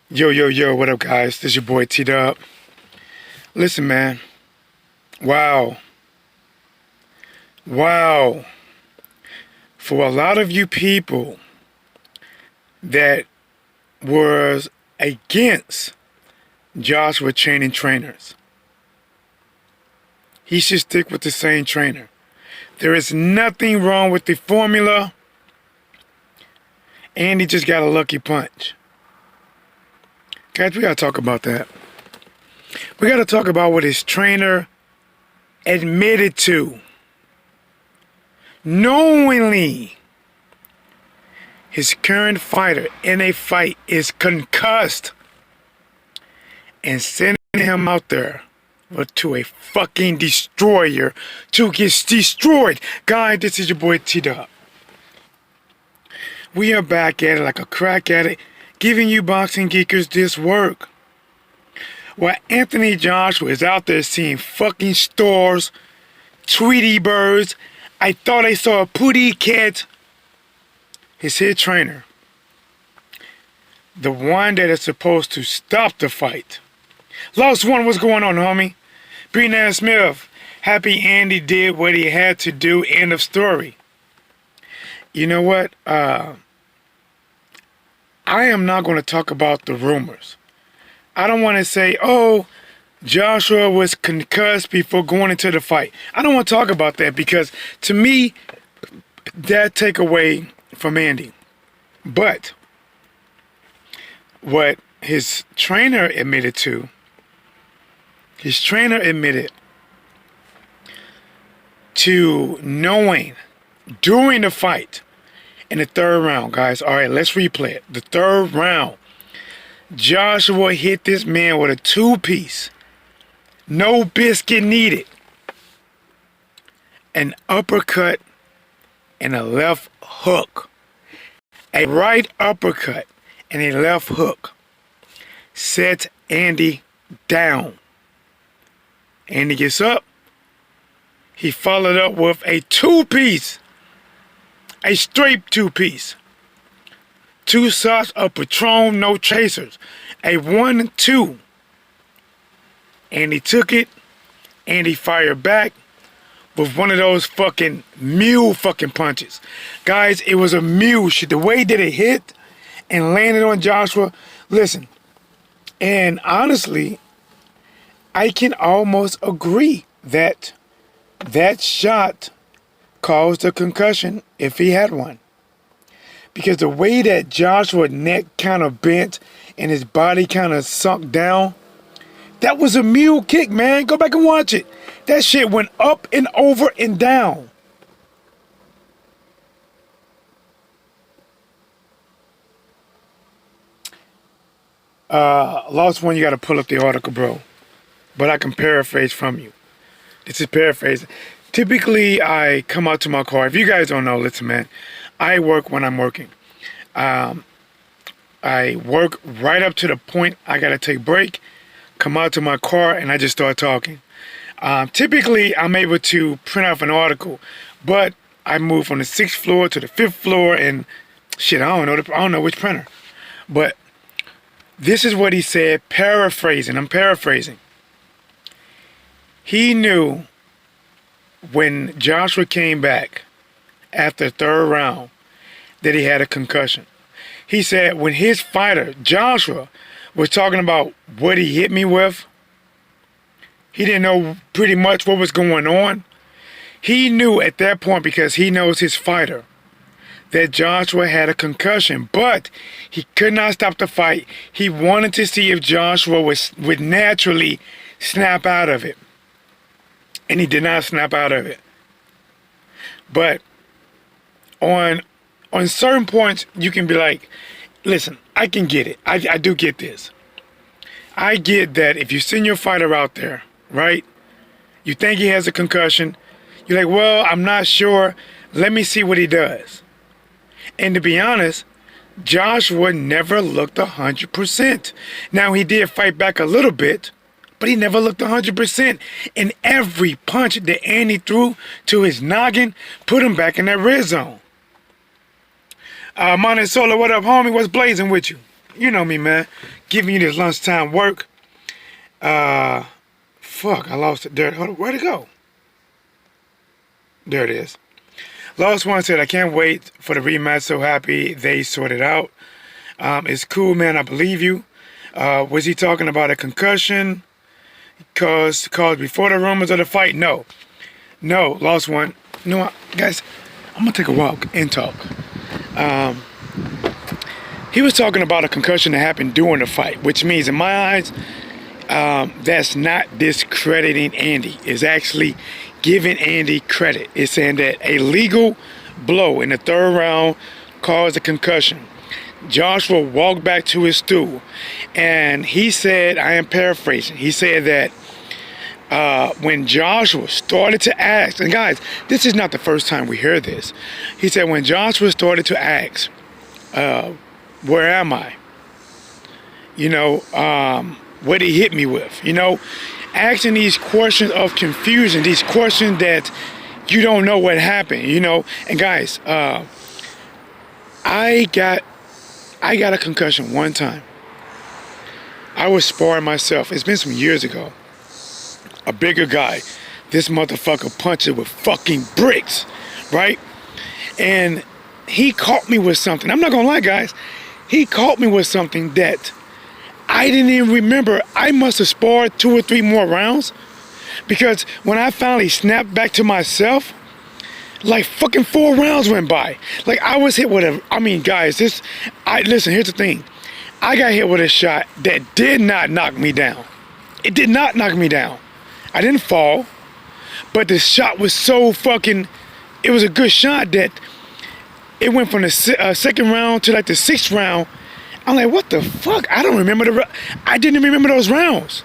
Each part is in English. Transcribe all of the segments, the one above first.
Yo, yo, yo, what up, guys? This your boy T-Dub. Listen, man. Wow. Wow. For a lot of you people that was against Joshua training trainers, he should stick with the same trainer. There is nothing wrong with the formula, and he just got a lucky punch. Guys, we gotta talk about that. We gotta talk about what his trainer admitted to. Knowingly, his current fighter in a fight is concussed and sending him out there to a fucking destroyer to get destroyed. Guys, this is your boy T-Dub. We are back at it like a crack addict, giving you boxing geekers this work. While Anthony Joshua is out there seeing fucking stars, Tweety birds, I thought I saw a putty cat. His head trainer, the one that is supposed to stop the fight. Lost one, what's going on, homie? Breenan Smith, happy Andy did what he had to do, end of story. You know what? I am not going to talk about the rumors. I don't want to say, oh, Joshua was concussed before going into the fight. I don't want to talk about that because, to me, that take away from Andy. But what his trainer admitted to, knowing during the fight in the third round, guys. All right, let's replay it. The third round, Joshua hit this man with a two-piece, no biscuit needed, an uppercut and a left hook. A right uppercut and a left hook set Andy down. Andy gets up. He followed up with a two-piece, a straight two-piece. 2 shots of Patron, no chasers. A 1-2. Andy took it. Andy fired back with one of those fucking mule fucking punches. Guys, it was a mule shit. The way that it hit and landed on Joshua, listen, and honestly, I can almost agree that that shot caused a concussion if he had one. Because the way that Joshua's neck kind of bent and his body kind of sunk down, that was a mule kick, man. Go back and watch it. That shit went up and over and down. Lost one, you got to pull up the article, bro. But I can paraphrase from you. This is paraphrasing. Typically, I come out to my car. If you guys don't know, listen, man. I work when I'm working. I work right up to the point I got to take a break, come out to my car, and I just start talking. Typically, I'm able to print off an article, but I move from the 6th floor to the 5th floor, and shit, I don't know which printer. But this is what he said, paraphrasing. I'm paraphrasing. He knew when Joshua came back after the third round that he had a concussion. He said when his fighter, Joshua, was talking about what he hit me with, he didn't know pretty much what was going on. He knew at that point, because he knows his fighter, that Joshua had a concussion, but he could not stop the fight. He wanted to see if Joshua would naturally snap out of it. And he did not snap out of it. But on certain points, you can be like, listen, I can get it. I do get this. I get that if you send your fighter out there, right? You think he has a concussion. You're like, well, I'm not sure. Let me see what he does. And to be honest, Joshua never looked 100%. Now, he did fight back a little bit, but he never looked 100%. And every punch that Andy threw to his noggin put him back in that red zone. Monte Sola, what up, homie? What's blazing with you? You know me, man. Giving you this lunchtime work. Fuck, I lost it. There, where'd it go? There it is. Lost one said, I can't wait for the rematch. So happy they sorted out. It's cool, man. I believe you. Was he talking about a concussion? Cause before the rumors of the fight? No. Lost one. You know what, guys? I'm gonna take a walk and talk. He was talking about a concussion that happened during the fight, which means in my eyes, that's not discrediting Andy. It's actually giving Andy credit. It's saying that a legal blow in the third round caused a concussion. Joshua walked back to his stool, and he said, I am paraphrasing, he said that when Joshua started to ask, and guys, this is not the first time we hear this. He said when Joshua started to ask, where am I? You know, what he hit me with? You know, asking these questions of confusion, these questions that you don't know what happened, you know. And guys, I got a concussion one time. I was sparring myself. It's been some years ago. A bigger guy. This motherfucker punched it with fucking bricks, right? And he caught me with something. I'm not gonna lie, guys. He caught me with something that I didn't even remember. I must have sparred 2 or 3 more rounds, because when I finally snapped back to myself, like fucking 4 rounds went by. Like I was hit with guys, listen, here's the thing. I got hit with a shot that did not knock me down. It did not knock me down. I didn't fall, but the shot was so fucking, it was a good shot that it went from the second round to like the 6th round. I'm like, what the fuck? I don't remember I didn't remember those rounds.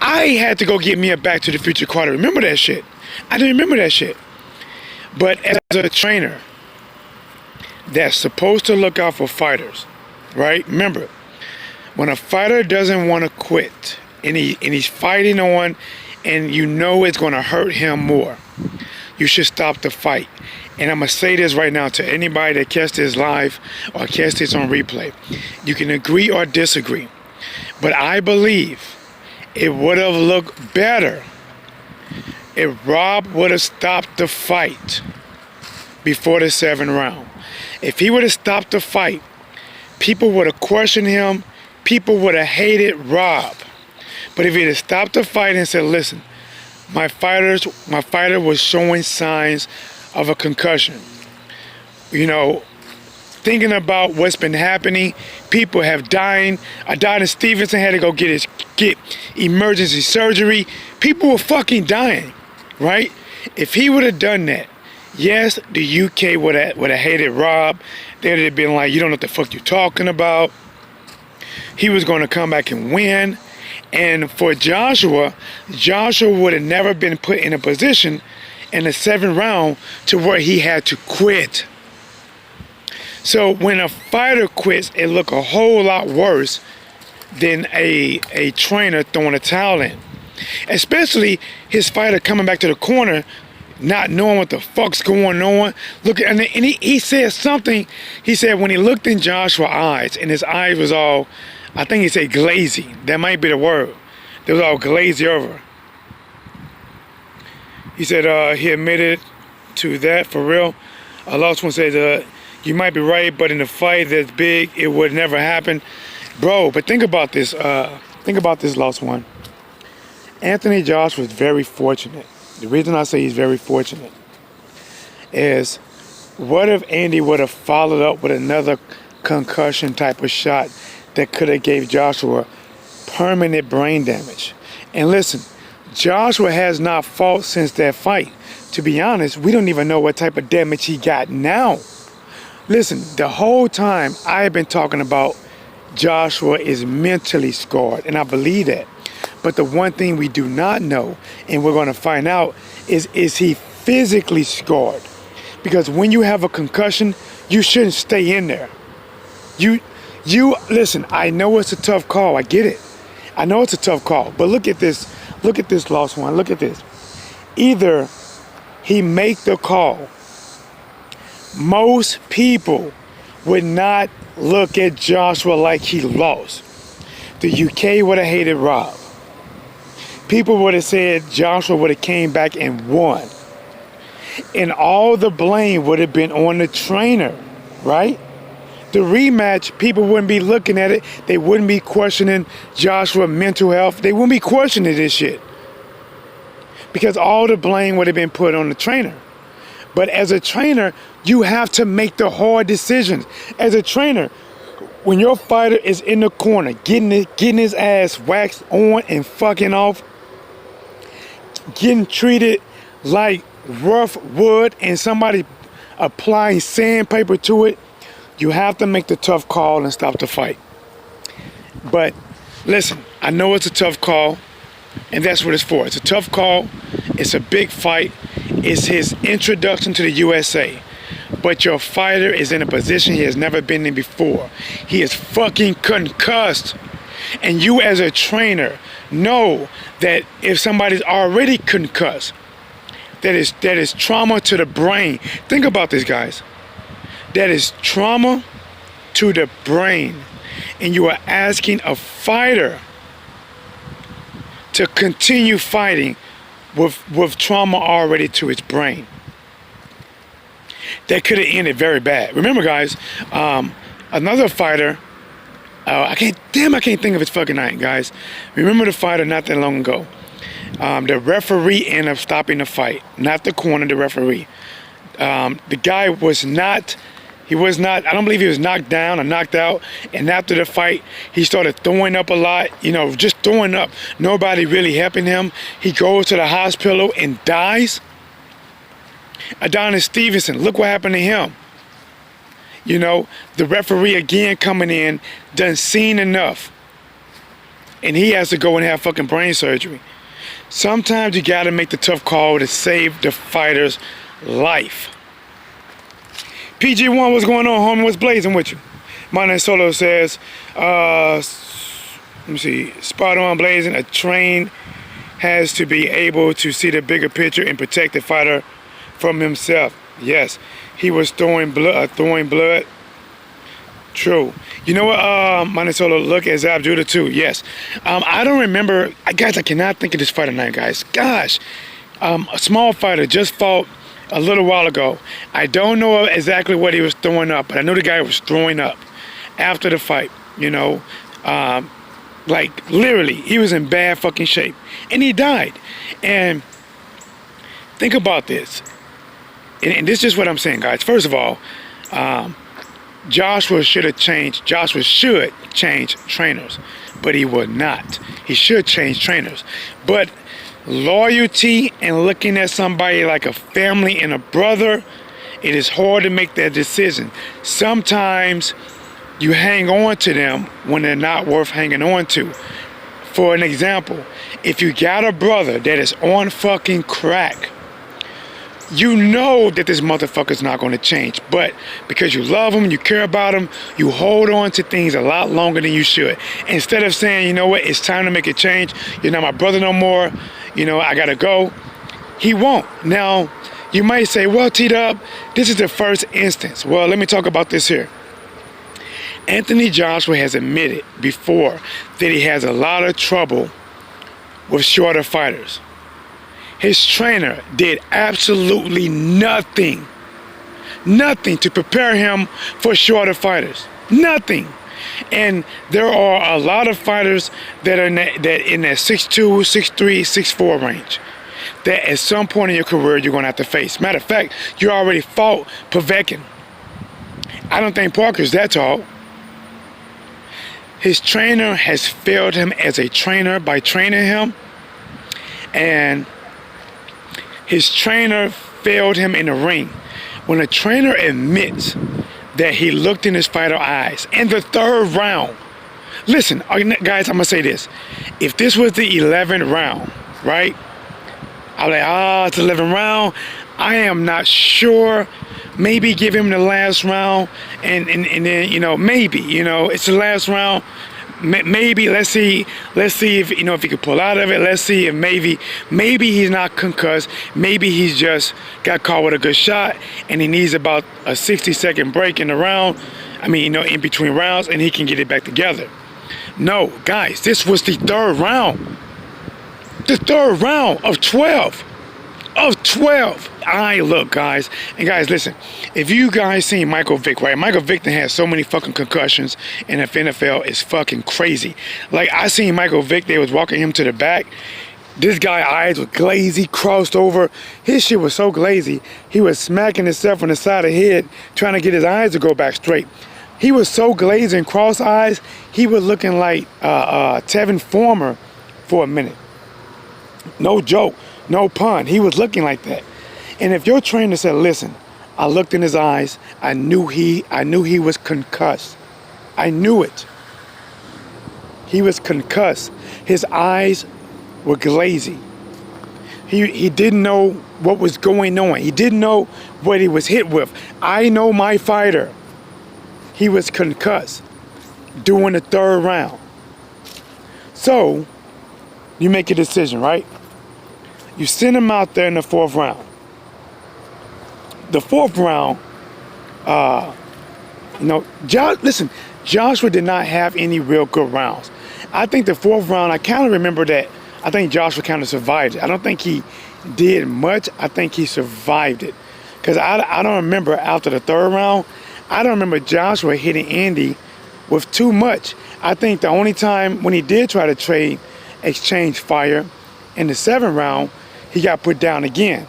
I had to go get me a Back to the Future card to remember that shit. I didn't remember that shit. But as a trainer that's supposed to look out for fighters, right? Remember, when a fighter doesn't want to quit and he's fighting on, and you know it's going to hurt him more, you should stop the fight. And I'm going to say this right now to anybody that catch this live or catch this on replay. You can agree or disagree, but I believe it would have looked better if Rob would have stopped the fight before the 7th round. If he would have stopped the fight, people would have questioned him. People would have hated Rob. But if he had stopped the fight and said, listen, my fighter was showing signs of a concussion. You know, thinking about what's been happening, people have died. Adonis Stevenson had to go get emergency surgery. People were fucking dying, right? If he would have done that, yes, the UK would have hated Rob. They would have been like, you don't know what the fuck you're talking about. He was going to come back and win. And for Joshua would have never been put in a position in the 7th round to where he had to quit. So when a fighter quits, it look a whole lot worse than a trainer throwing a towel in. Especially his fighter coming back to the corner, not knowing what the fuck's going on. Look, and he said something. He said when he looked in Joshua's eyes, and his eyes was all, I think he said glazy. That might be the word. They was all glazy over. He said he admitted to that for real. Lost one said, you might be right, but in a fight that's big, it would never happen. Bro, but think about this. Lost one. Anthony Joshua was very fortunate. The reason I say he's very fortunate is, what if Andy would have followed up with another concussion type of shot that could have gave Joshua permanent brain damage? And listen, Joshua has not fought since that fight. To be honest, we don't even know what type of damage he got now. Listen, the whole time I have been talking about Joshua is mentally scarred, and I believe that. But the one thing we do not know, and we're going to find out, is he physically scarred? Because when you have a concussion, you shouldn't stay in there. You listen, I know it's a tough call. I get it. I know it's a tough call. But look at this. Look at this, Lost One. Look at this. Either he make the call. Most people would not look at Joshua like he lost. The UK would have hated Rob. People would have said Joshua would have came back and won. And all the blame would have been on the trainer, right? The rematch, people wouldn't be looking at it. They wouldn't be questioning Joshua's mental health. They wouldn't be questioning this shit. Because all the blame would have been put on the trainer. But as a trainer, you have to make the hard decisions. As a trainer, when your fighter is in the corner, getting his ass waxed on and fucking off, getting treated like rough wood and somebody applying sandpaper to it, you have to make the tough call and stop the fight. But listen, I know it's a tough call, and that's what it's for. It's a tough call. It's a big fight. It's his introduction to the USA. But your fighter is in a position he has never been in before. He is fucking concussed. And you as a trainer know that if somebody's already concussed, that is trauma to the brain. Think about this, guys. That is trauma to the brain. And you are asking a fighter to continue fighting with trauma already to his brain. That could have ended very bad. Remember, guys, another fighter, I can't think of his fucking name, guys. Remember the fighter not that long ago. The referee ended up stopping the fight, not the corner, the referee. The guy was not, I don't believe he was knocked down or knocked out. And after the fight, he started throwing up a lot, just throwing up. Nobody really helping him. He goes to the hospital and dies. Adonis Stevenson, look what happened to him. The referee again coming in, done seen enough. And he has to go and have fucking brain surgery. Sometimes you gotta make the tough call to save the fighter's life. PG1, what's going on, homie? What's blazing with you? My name Solo says, let me see, spot on blazing. A train has to be able to see the bigger picture and protect the fighter from himself. Yes, he was throwing blood. True. You know what, Minnesota, look at Zab Judah too. Yes. I don't remember, guys, I cannot think of this fighter name, guys. Gosh. A small fighter just fought a little while ago. I don't know exactly what he was throwing up, but I know the guy was throwing up after the fight, like literally, he was in bad fucking shape. And he died. And think about this. And this is what I'm saying, guys. First of all, Joshua should change trainers, but he would not. He should change trainers. But loyalty and looking at somebody like a family and a brother, it is hard to make that decision. Sometimes you hang on to them when they're not worth hanging on to. For an example, if you got a brother that is on fucking crack, you know that this motherfucker's not going to change, but because you love him, you care about him, you hold on to things a lot longer than you should. Instead of saying, you know what, it's time to make a change, you're not my brother no more, I gotta go, he won't. Now, you might say, well, T-Dub, this is the first instance. Well, let me talk about this here. Anthony Joshua has admitted before that he has a lot of trouble with shorter fighters. His trainer did absolutely nothing to prepare him for shorter fighters. Nothing. And there are a lot of fighters that are in that 6'2", 6'3", 6'4" range that at some point in your career you're going to have to face. Matter of fact, you already fought Povetkin. I don't think Parker's that tall. His trainer has failed him as a trainer by training him, and his trainer failed him in the ring. When a trainer admits that he looked in his fighter's eyes in the third round, listen, guys, I'm gonna say this. If this was the 11th round, right? I'm like, it's the 11th round. I am not sure. Maybe give him the last round, and then maybe it's the last round. Maybe let's see if if he could pull out of it. Let's see if maybe he's not concussed. Maybe he's just got caught with a good shot and he needs about a 60-second break in the round. I mean, in between rounds, and he can get it back together. No, guys, this was the third round. The third round of 12. Of 12. Look, guys. And guys, listen. If you guys seen Michael Vick, right? Michael Vick has so many fucking concussions in the NFL. It's fucking crazy. Like, I seen Michael Vick. They was walking him to the back. This guy's eyes were glazy, crossed over. His shit was so glazy. He was smacking himself on the side of the head, trying to get his eyes to go back straight. He was so glazed and cross eyes, he was looking like Tevin Former for a minute. No joke, no pun. He was looking like that. And if your trainer said, listen, I looked in his eyes, I knew he was concussed. I knew it. He was concussed. His eyes were glazy. He didn't know what was going on. He didn't know what he was hit with. I know my fighter. He was concussed during the third round. So, you make a decision, right? You send him out there in the fourth round. The fourth round, listen, Joshua did not have any real good rounds. I think the fourth round, I kind of remember that. I think Joshua kind of survived it. I don't think he did much. I think he survived it. Because I don't remember after the third round, I don't remember Joshua hitting Andy with too much. I think the only time when he did try to exchange fire in the seventh round, he got put down again.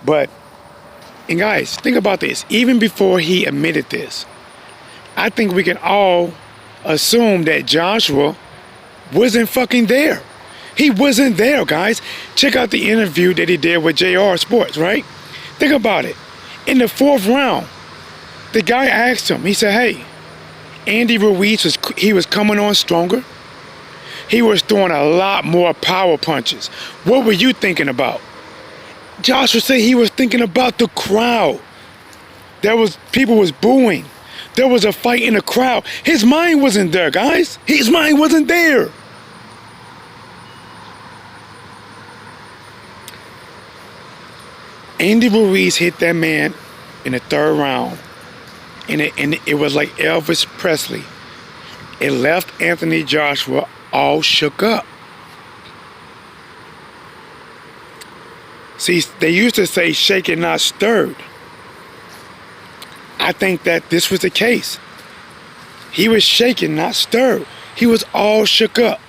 And guys, think about this. Even before he admitted this, I think we can all assume that Joshua wasn't fucking there. He wasn't there, guys. Check out the interview that he did with JR Sports, right? Think about it. In the fourth round, the guy asked him, he said, hey, Andy Ruiz was coming on stronger. He was throwing a lot more power punches. What were you thinking about? Joshua said he was thinking about the crowd. People was booing. There was a fight in the crowd. His mind wasn't there, guys. His mind wasn't there. Andy Ruiz hit that man in the third round, and it was like Elvis Presley. It left Anthony Joshua all shook up. See, they used to say shaken, not stirred. I think that this was the case. He was shaken, not stirred. He was all shook up.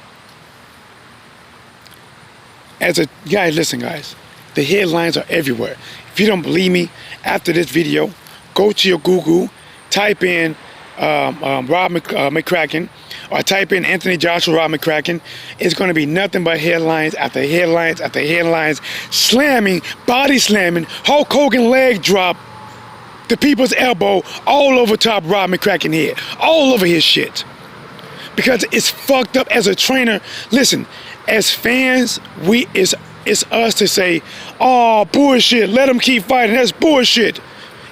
Listen, guys. The headlines are everywhere. If you don't believe me, after this video, go to your Google, type in McCracken, or type in Anthony Joshua Rob McCracken. It's going to be nothing but headlines after headlines after headlines, slamming, body slamming, Hulk Hogan leg drop, the people's elbow all over top Rob McCracken head, all over his shit. Because it's fucked up as a trainer. Listen, as fans, it's us to say, oh, bullshit, let him keep fighting, that's bullshit.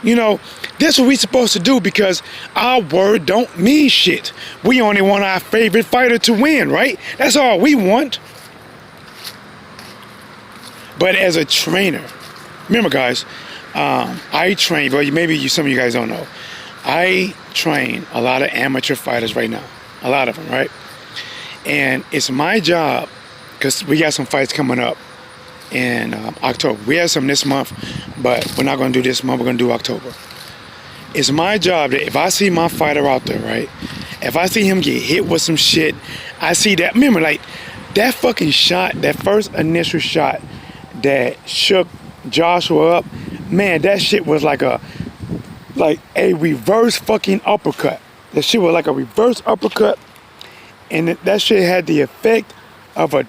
That's what we supposed to do, because our word don't mean shit. We only want our favorite fighter to win, right? That's all we want. But as a trainer, remember, guys, I train, well, maybe some of you guys don't know, I train a lot of amateur fighters right now, a lot of them, right? And it's my job, because we got some fights coming up in October. We have some this month, but we're not going to do this month. We're going to do October. It's my job that if I see my fighter out there, right, if I see him get hit with some shit, I see that. Remember, like, that fucking shot, that first initial shot that shook Joshua up, man, that shit was like a reverse fucking uppercut. That shit was like a reverse uppercut, and that shit had the effect of a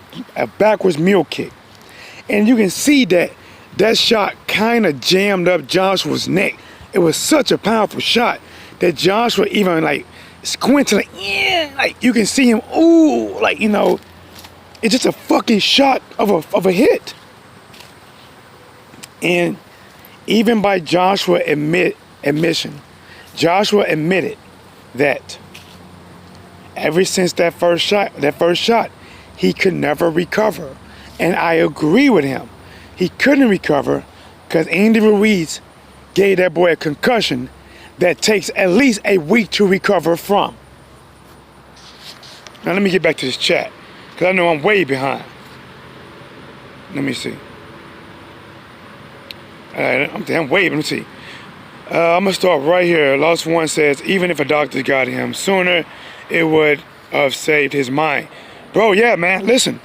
backwards mule kick. And you can see that shot kind of jammed up Joshua's neck. It was such a powerful shot that Joshua even like squinted, like, yeah, like you can see him, ooh, like, it's just a fucking shot of a hit. And even by Joshua admission, Joshua admitted that ever since that first shot, he could never recover. And I agree with him. He couldn't recover because Andy Ruiz gave that boy a concussion that takes at least a week to recover from. Now let me get back to this chat, because I know I'm way behind. Let me see. I'm way, let me see. I'm gonna start right here. Lost One says, even if a doctor got him sooner, it would have saved his mind. Bro, yeah, man, listen.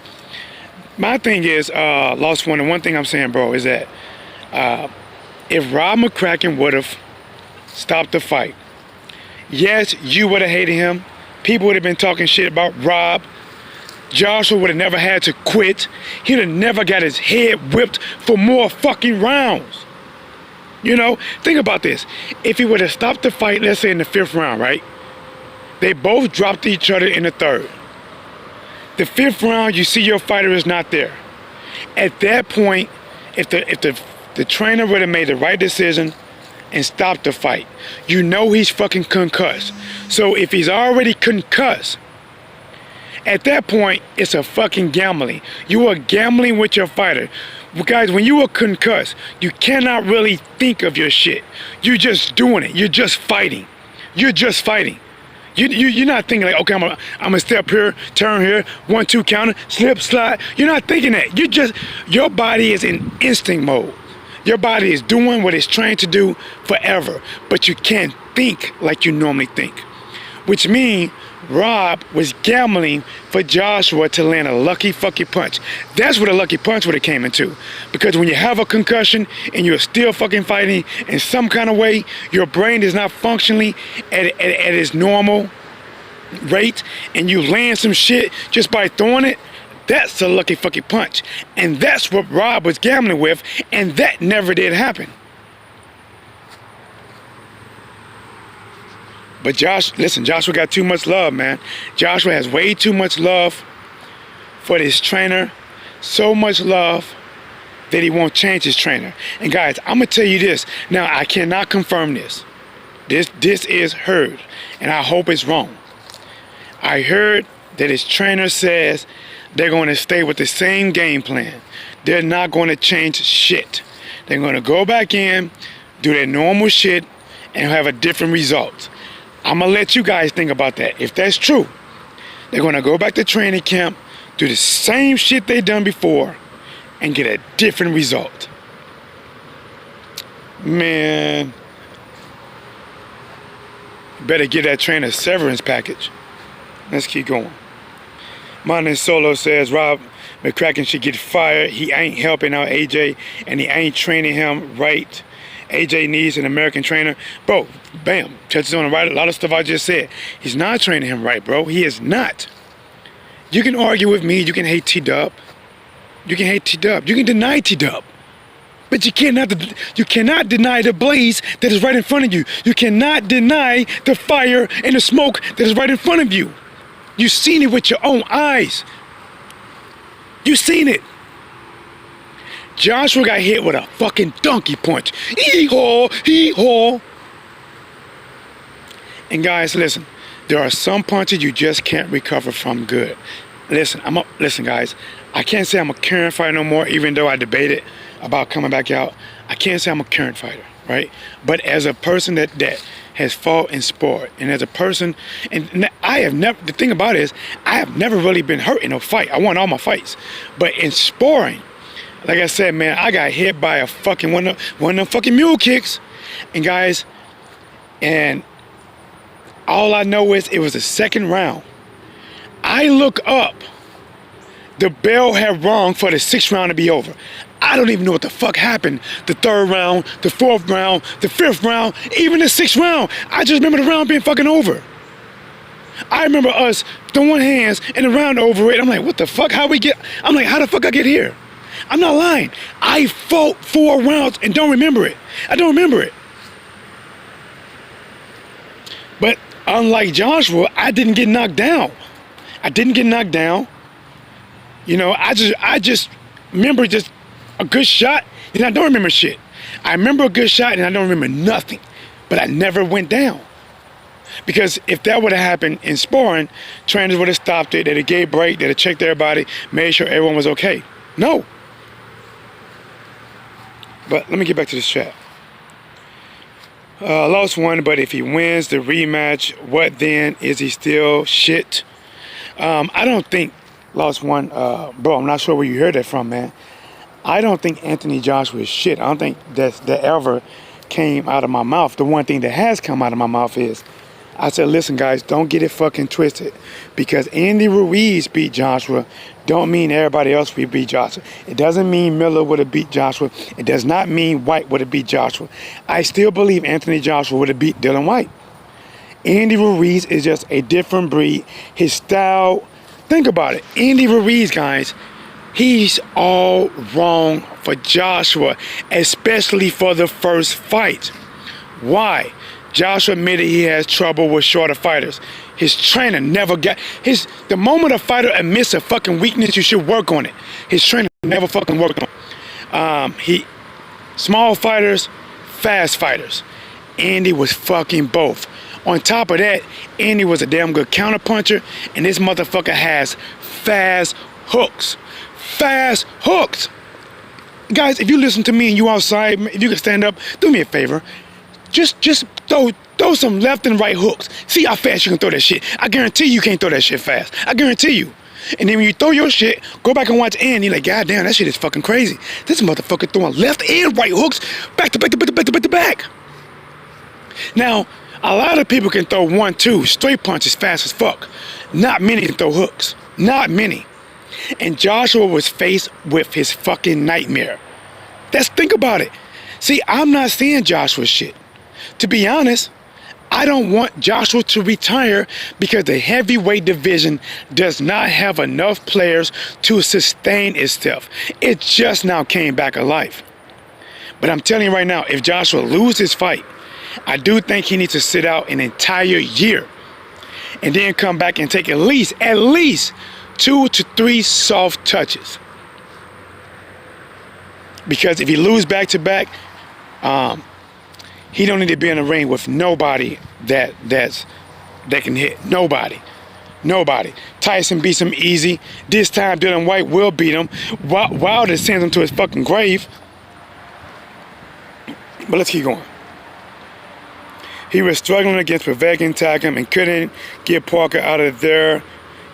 My thing is, Lost One, and one thing I'm saying, bro, is that if Rob McCracken would have stopped the fight, yes, you would have hated him. People would have been talking shit about Rob. Joshua would have never had to quit. He'd have never got his head whipped for more fucking rounds. You know, think about this. If he would have stopped the fight, let's say in the 5th round, right? They both dropped each other in the 3rd. The 5th round, you see your fighter is not there. At that point, if the trainer would have made the right decision and stopped the fight, you know he's fucking concussed. So if he's already concussed, at that point, it's a fucking gambling. You are gambling with your fighter. Guys, when you are concussed, you cannot really think of your shit. You're just doing it. You're just fighting. You're just fighting. You're not thinking like, okay, I'm gonna step here, turn here, 1-2 counter, slip, slide. You're not thinking that. Your body is in instinct mode. Your body is doing what it's trained to do forever, but you can't think like you normally think. Which means Rob was gambling for Joshua to land a lucky fucking punch. That's what a lucky punch would have came into. Because when you have a concussion and you're still fucking fighting in some kind of way, your brain is not functioning at its normal rate, and you land some shit just by throwing it, that's a lucky fucking punch. And that's what Rob was gambling with, and that never did happen. But Joshua got too much love, man. Joshua has way too much love for this trainer. So much love that he won't change his trainer. And guys, I'm going to tell you this. Now, I cannot confirm this. This is heard, and I hope it's wrong. I heard that his trainer says they're going to stay with the same game plan. They're not going to change shit. They're going to go back in, do their normal shit, and have a different result. I'm going to let you guys think about that. If that's true, they're going to go back to training camp, do the same shit they done before, and get a different result. Man, better get that trainer severance package. Let's keep going. Monin Solo says Rob McCracken should get fired. He ain't helping out AJ, and he ain't training him right. AJ needs an American trainer. Bro, bam, touches on the right. A lot of stuff I just said. He's not training him right, bro. He is not. You can argue with me. You can hate T-Dub. You can hate T-Dub. You can deny T-Dub. But you cannot deny the blaze that is right in front of you. You cannot deny the fire and the smoke that is right in front of you. You've seen it with your own eyes. You've seen it. Joshua got hit with a fucking donkey punch. Hee-haw, hee-haw. And guys, listen. There are some punches you just can't recover from good. Listen, guys. I can't say I'm a current fighter no more, even though I debated about coming back out. I can't say I'm a current fighter, right? But as a person that has fought in sport, and as a person, and I have never, the thing about it is, I have never really been hurt in a fight. I won all my fights. But in sparring, like I said, man, I got hit by a fucking one of them fucking mule kicks. And guys, and all I know is it was the 2nd round. I look up, the bell had rung for the 6th round to be over. I don't even know what the fuck happened. The 3rd round, the 4th round, the 5th round, even the 6th round. I just remember the round being fucking over. I remember us throwing hands and the round over it. I'm like, what the fuck? I'm like, how the fuck I get here? I'm not lying. I fought 4 rounds and don't remember it. I don't remember it. But unlike Joshua, I didn't get knocked down. I didn't get knocked down. You know, I just remember just a good shot and I don't remember shit. I remember a good shot and I don't remember nothing. But I never went down. Because if that would have happened in sparring, trainers would have stopped it, they'd have gave break, they'd have checked everybody, made sure everyone was okay. No. But let me get back to this chat. Lost one, but if he wins the rematch, what then? Is he still shit? I don't think lost one, bro. I'm not sure where you heard that from, man. I don't think Anthony Joshua is shit. I don't think that ever came out of my mouth. The one thing that has come out of my mouth is I said, listen, guys, don't get it fucking twisted. Because Andy Ruiz beat Joshua don't mean everybody else will beat Joshua. It doesn't mean Miller would have beat Joshua. It does not mean White would have beat Joshua. I still believe Anthony Joshua would have beat Dylan White. Andy Ruiz is just a different breed. His style, think about it. Andy Ruiz, guys, he's all wrong for Joshua, especially for the first fight. Why? Joshua admitted he has trouble with shorter fighters. His trainer never got the moment a fighter admits a fucking weakness, you should work on it. His trainer never fucking worked on it. Small fighters, fast fighters. Andy was fucking both. On top of that, Andy was a damn good counterpuncher, and this motherfucker has fast hooks. Fast hooks. Guys, if you listen to me and you outside, if you can stand up, do me a favor. Just throw some left and right hooks. See how fast you can throw that shit. I guarantee you can't throw that shit fast. I guarantee you. And then when you throw your shit, go back and watch Andy. Like, God damn, that shit is fucking crazy. This motherfucker throwing left and right hooks back to back. Now, a lot of people can throw 1-2 straight punches fast as fuck. Not many can throw hooks. Not many. And Joshua was faced with his fucking nightmare. Think about it. See, I'm not saying Joshua's shit. To be honest, I don't want Joshua to retire because the heavyweight division does not have enough players to sustain itself. It just now came back alive. But I'm telling you right now, if Joshua loses his fight, I do think he needs to sit out an entire year and then come back and take at least 2 to 3 soft touches. Because if he loses back to back, he don't need to be in the ring with nobody that can hit. Nobody. Tyson beats him easy. This time Dylan White will beat him. Wilder sends him to his fucking grave. But let's keep going. He was struggling against Povetkin, Takam, and couldn't get Parker out of there.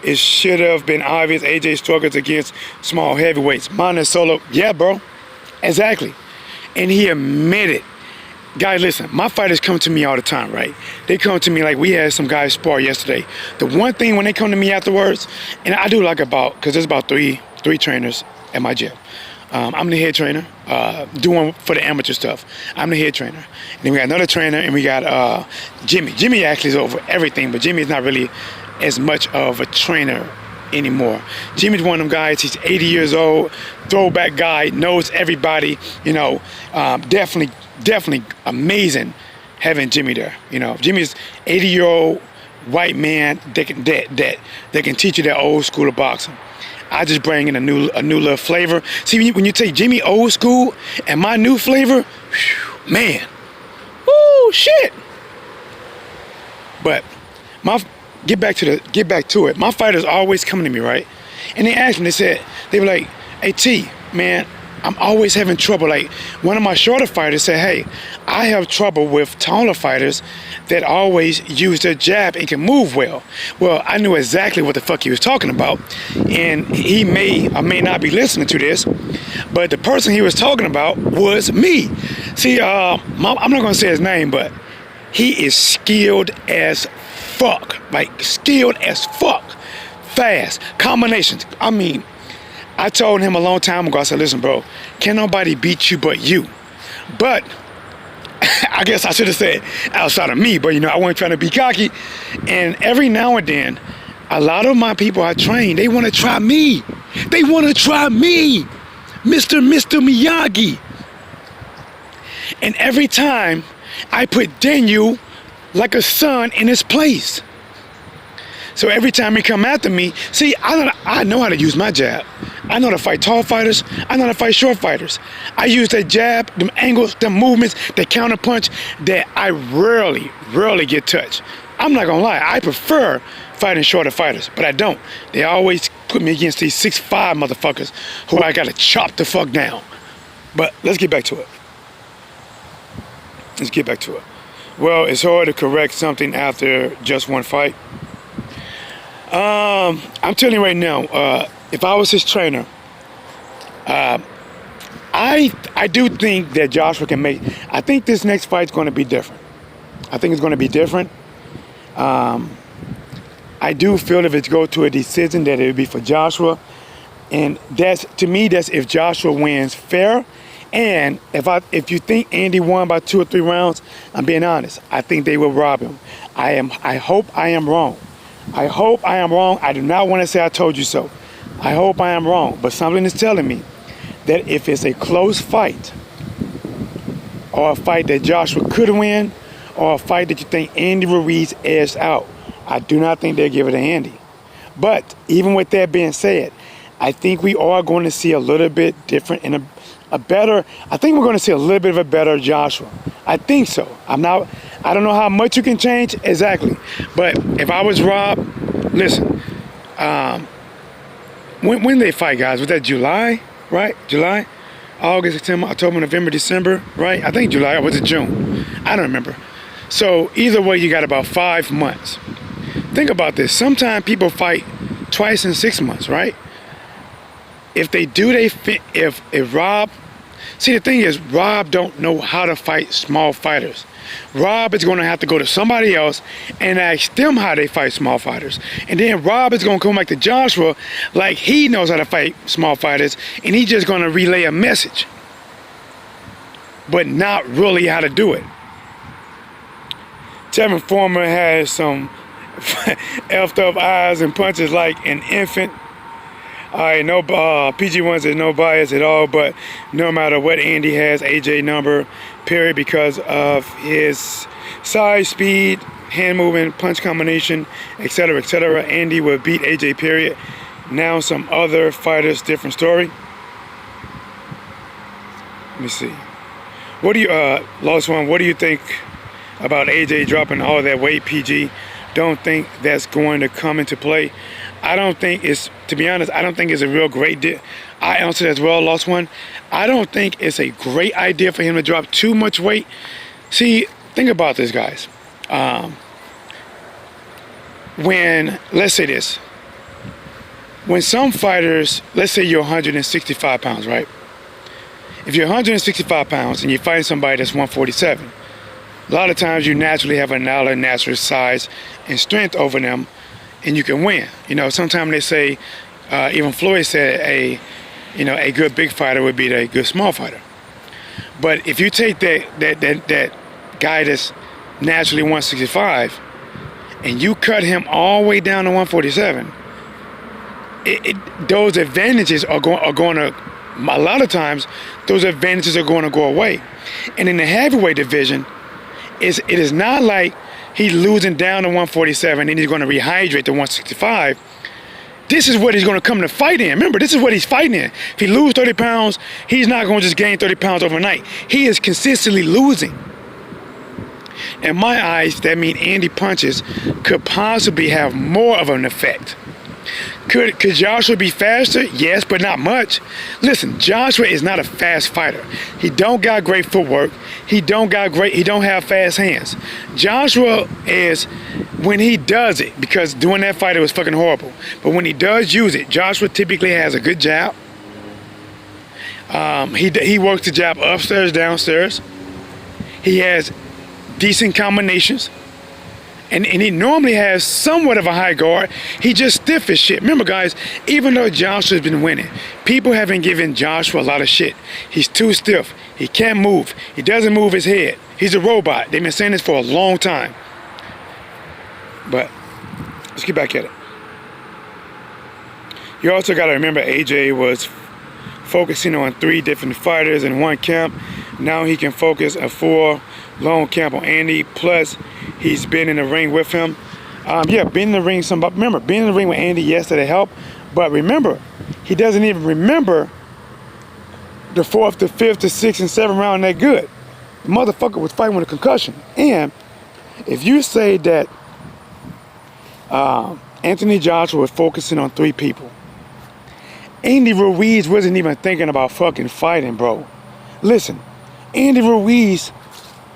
It should have been obvious AJ struggles against small heavyweights. Minus Solo. Yeah, bro. Exactly. And he admitted. Guys, listen, my fighters come to me all the time, right? They come to me like we had some guys spar yesterday. The one thing when they come to me afterwards, and I do like because there's about three trainers at my gym. I'm the head trainer, doing for the amateur stuff. I'm the head trainer. And then we got another trainer, and we got Jimmy. Jimmy actually is over everything, but Jimmy is not really as much of a trainer anymore. Jimmy's one of them guys. He's 80 years old, throwback guy, knows everybody. Definitely amazing having Jimmy there. Jimmy's 80-year-old white man that can teach you that old school of boxing. I just bring in a new little flavor. See, when you take Jimmy old school and my new flavor, whew, man, woo, shit. But get back to it. My fighters always coming to me, right? And they asked me, they were like, hey T, man, I'm always having trouble. Like, one of my shorter fighters said, hey, I have trouble with taller fighters that always use their jab and can move well. Well, I knew exactly what the fuck he was talking about. And he may or may not be listening to this, but the person he was talking about was me. See, I'm not going to say his name, but he is skilled as fuck. Like, skilled as fuck. Fast. Combinations. I mean, I told him a long time ago, I said, listen, bro, can't nobody beat you but you. But I guess I should have said outside of me, but I wasn't trying to be cocky. And every now and then, a lot of my people I train, they want to try me. They want to try me, Mr. Miyagi. And every time I put Daniel like a son in his place. So every time he come after me, see, I know how to use my jab. I know how to fight tall fighters. I know how to fight short fighters. I use that jab, them angles, them movements, that counter punch that I rarely get touched. I'm not gonna lie, I prefer fighting shorter fighters, but I don't. They always put me against these 6'5" motherfuckers who I gotta chop the fuck down. But let's get back to it. Well, it's hard to correct something after just one fight. I'm telling you right now, if I was his trainer, I do think that Joshua can make. I think this next fight's going to be different. I think it's going to be different. I do feel if it goes to a decision that it would be for Joshua, and that's, to me, that's if Joshua wins fair. And if you think Andy won by 2 or 3 rounds, I'm being honest. I think they will rob him. I hope I am wrong. I hope I am wrong. I do not want to say I told you so. I hope I am wrong. But something is telling me that if it's a close fight, or a fight that Joshua could win, or a fight that you think Andy Ruiz edged out, I do not think they'll give it to Andy. But even with that being said, I think we are going to see a little bit different and a better. I think we're going to see a little bit of a better Joshua. I think so. I don't know how much you can change exactly, but if I was Rob, listen. When they fight, guys? Was that July? Right? July, August, September, October, November, December. Right? I think July. Or was it June? I don't remember. So either way, you got about 5 months. Think about this. Sometimes people fight twice in 6 months, right? If they do, if Rob, see, the thing is, Rob don't know how to fight small fighters. Rob is going to have to go to somebody else and ask them how they fight small fighters. And then Rob is going to come back to Joshua like he knows how to fight small fighters, and he's just going to relay a message, but not really how to do it. Tevin Former has some effed up eyes and punches like an infant. Alright, no PG1 says no bias at all, but no matter what Andy has, AJ number, period, because of his size, speed, hand movement, punch combination, etc., etc. Andy will beat AJ, period. Now some other fighters, different story. Let me see. What do you, Lost One, what do you think about AJ dropping all that weight, PG? Don't think that's going to come into play. I don't think it's, to be honest, I don't think it's a real great deal. I answered as well, Lost One. I don't think it's a great idea for him to drop too much weight. See, think about this, guys. Let's say this. When some fighters, let's say you're 165 pounds, right? If you're 165 pounds and you fight somebody that's 147, a lot of times you naturally have another natural size and strength over them, and you can win. You know, sometimes they say, even Floyd said a good big fighter would beat a good small fighter. But if you take that guy that's naturally 165 and you cut him all the way down to 147, those advantages are going to, a lot of times, those advantages are going to go away. And in the heavyweight division, it is not like he's losing down to 147 and he's going to rehydrate to 165. This is what he's going to come to fight in. Remember, this is what he's fighting in. If he loses 30 pounds, he's not going to just gain 30 pounds overnight. He is consistently losing. In my eyes, that means Andy punches could possibly have more of an effect. Could Joshua be faster? Yes, but not much. Listen, Joshua is not a fast fighter. He don't got great footwork. He don't have fast hands. Joshua is, when he does it, because doing that fight it was fucking horrible, but when he does use it, Joshua typically has a good jab. He works the jab upstairs, downstairs. He has decent combinations. And he normally has somewhat of a high guard. He just stiff as shit. Remember, guys, even though Joshua's been winning, people haven't given Joshua a lot of shit. He's too stiff. He can't move. He doesn't move his head. He's a robot. They've been saying this for a long time. But let's get back at it. You also got to remember AJ was focusing on 3 different fighters in one camp. Now he can focus a 4-long camp on Andy. Plus, he's been in the ring with him. Been in the ring. Remember, being in the ring with Andy yesterday helped. But remember, he doesn't even remember the 4th, the 5th, the 6th, and 7th round that good. The motherfucker was fighting with a concussion. And if you say that Anthony Joshua was focusing on 3 people, Andy Ruiz wasn't even thinking about fucking fighting, bro. Listen, Andy Ruiz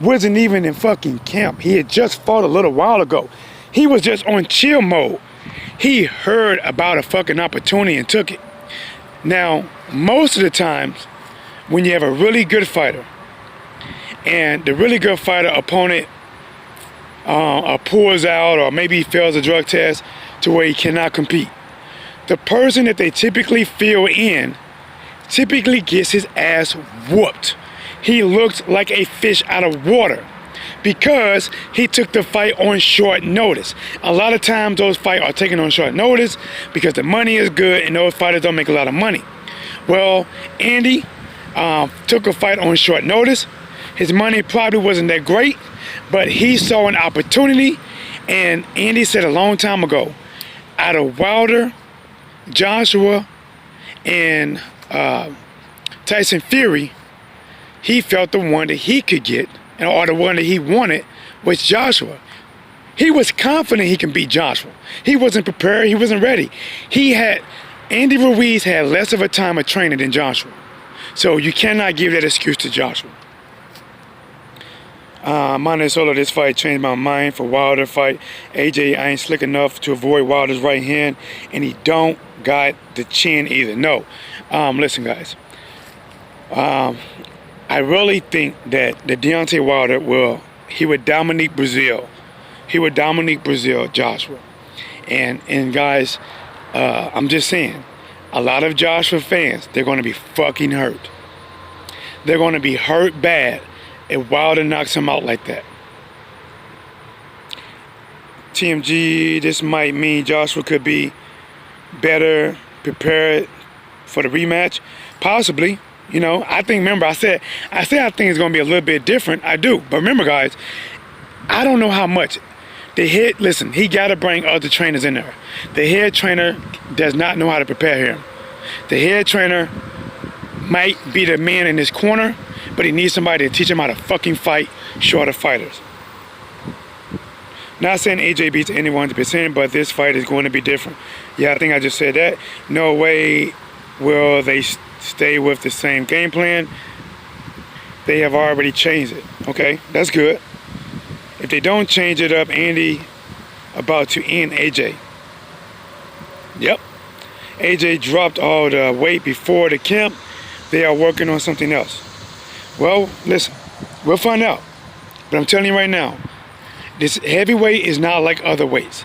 wasn't even in fucking camp. He had just fought a little while ago. He was just on chill mode. He heard about a fucking opportunity and took it. Now, most of the times, when you have a really good fighter, and the really good fighter opponent pulls out, or maybe he fails a drug test to where he cannot compete, the person that they typically fill in typically gets his ass whooped. He looks like a fish out of water because he took the fight on short notice. A lot of times those fights are taken on short notice because the money is good and those fighters don't make a lot of money. Well, Andy took a fight on short notice. His money probably wasn't that great, but he saw an opportunity, and Andy said a long time ago, out of Wilder, Joshua, and Tyson Fury, he felt the one that he could get, or the one that he wanted, was Joshua. He was confident he can beat Joshua. He wasn't prepared. He wasn't ready. Andy Ruiz had less of a time of training than Joshua. So you cannot give that excuse to Joshua. Minnesota, this fight changed my mind for Wilder fight. AJ, I ain't slick enough to avoid Wilder's right hand, and he don't got the chin either. No. Listen, guys. I really think that the Deontay Wilder would dominate Brazil. He would dominate Brazil, Joshua. And guys, I'm just saying, a lot of Joshua fans, they're going to be fucking hurt. They're going to be hurt bad if Wilder knocks him out like that. TMG, this might mean Joshua could be better prepared for the rematch. Possibly. You know, I think I said I think it's going to be a little bit different. I do. But remember, guys, I don't know how much. Listen, he got to bring other trainers in there. The head trainer does not know how to prepare him. The head trainer might be the man in his corner, but he needs somebody to teach him how to fucking fight shorter fighters. Not saying AJ beats anyone 100%, but this fight is going to be different. Yeah, I think I just said that. No way will they stay with the same game plan. They have already changed it. Okay, that's good. If they don't change it up, Andy about to end AJ. Yep. AJ dropped all the weight before the camp. They are working on something else. Well, listen, we'll find out. But I'm telling you right now, this heavyweight is not like other weights.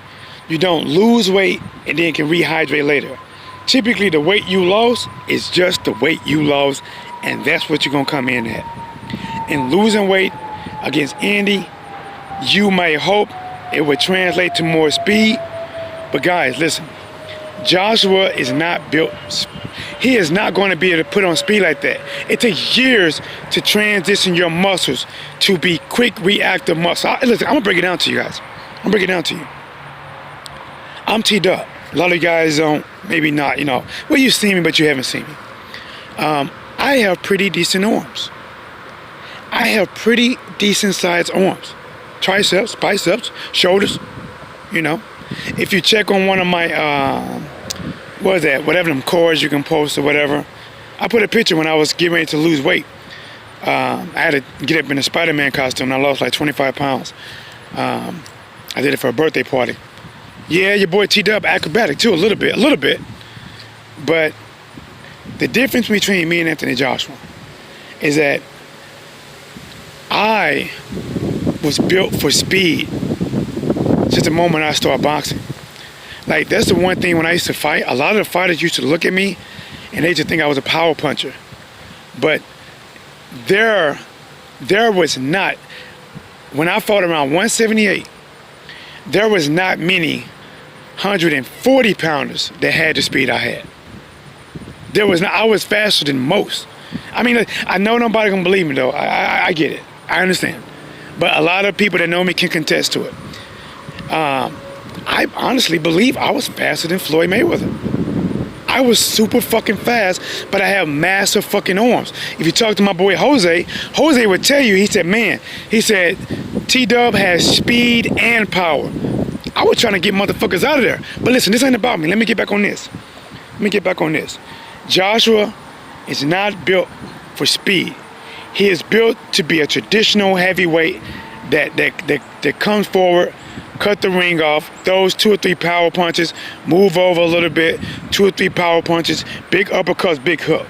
You don't lose weight and then can rehydrate later. Typically, the weight you lost is just the weight you lost, and that's what you're going to come in at. And losing weight against Andy, you may hope it would translate to more speed. But guys, listen, Joshua is not built. He is not going to be able to put on speed like that. It takes years to transition your muscles to be quick, reactive muscle. Listen, I'm going to break it down to you guys. I'm going to break it down to you. I'm teed up. A lot of you guys don't, maybe not, you know. Well, you've seen me, but you haven't seen me. I have pretty decent arms. I have pretty decent sized arms. Triceps, biceps, shoulders, you know. If you check on one of my, whatever them cords you can post or whatever, I put a picture when I was getting ready to lose weight. I had to get up in a Spider-Man costume and I lost like 25 pounds. I did it for a birthday party. Yeah, your boy teed up acrobatic too, a little bit. But the difference between me and Anthony Joshua is that I was built for speed since the moment I started boxing. Like, that's the one thing when I used to fight, a lot of the fighters used to look at me and they just think I was a power puncher. But there was not, when I fought around 178, there was not many 140 pounders that had the speed I had. I was faster than most. I mean, I know nobody gonna believe me though. I get it. I understand. But a lot of people that know me can contest to it. I honestly believe I was faster than Floyd Mayweather. I was super fucking fast, but I have massive fucking arms. If you talk to my boy Jose would tell you, he said, T-Dub has speed and power. I was trying to get motherfuckers out of there. But listen, this ain't about me. Let me get back on this. Joshua is not built for speed. He is built to be a traditional heavyweight that comes forward, cut the ring off, throws 2 or 3 power punches, move over a little bit, 2 or 3 power punches, big uppercuts, big hook.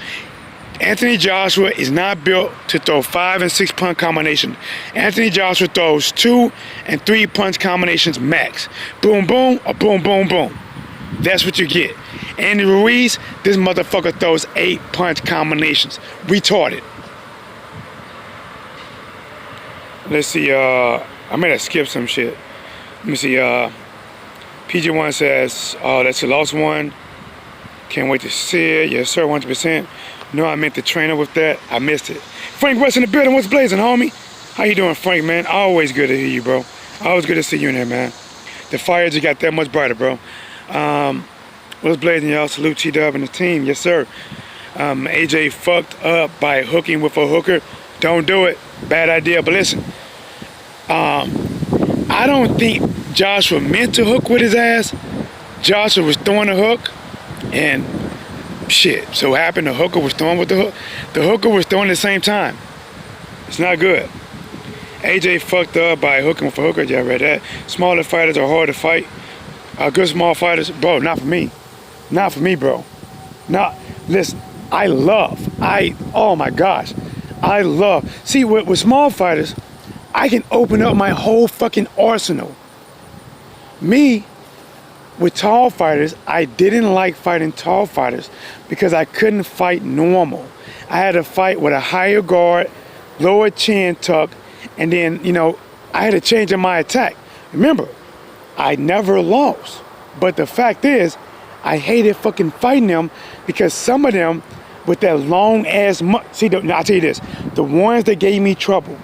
Anthony Joshua is not built to throw 5 and 6 punch combinations. Anthony Joshua throws 2 and 3 punch combinations max. Boom, boom, or boom, boom, boom. That's what you get. Andy Ruiz, this motherfucker throws 8 punch combinations. Retarded. Let's see, I might have skipped some shit. Let me see, PG1 says, oh, that's a lost one. Can't wait to see it. Yes, sir, 100%. No, I meant the trainer with that. I missed it. Frank West in the building. What's blazing, homie? How you doing, Frank, man? Always good to hear you, bro. Always good to see you in there, man. The fire just got that much brighter, bro. What's blazing, y'all? Salute T-Dub and the team. Yes, sir. AJ fucked up by hooking with a hooker. Don't do it. Bad idea. But listen, I don't think Joshua meant to hook with his ass. Joshua was throwing a hook, and shit, so happened the hooker was throwing with the hook. The hooker was throwing at the same time. It's not good. AJ fucked up by hooking with a hooker. Yeah, I read that. Smaller fighters are hard to fight. Good small fighters, bro, not for me. Not for me, bro. Not, listen, oh my gosh. I love, see, with small fighters, I can open up my whole fucking arsenal. Me, with tall fighters, I didn't like fighting tall fighters because I couldn't fight normal. I had to fight with a higher guard, lower chin tuck, and then, I had to change in my attack. Remember, I never lost. But the fact is, I hated fucking fighting them because some of them with that long ass, see, I'll tell you this, the ones that gave me trouble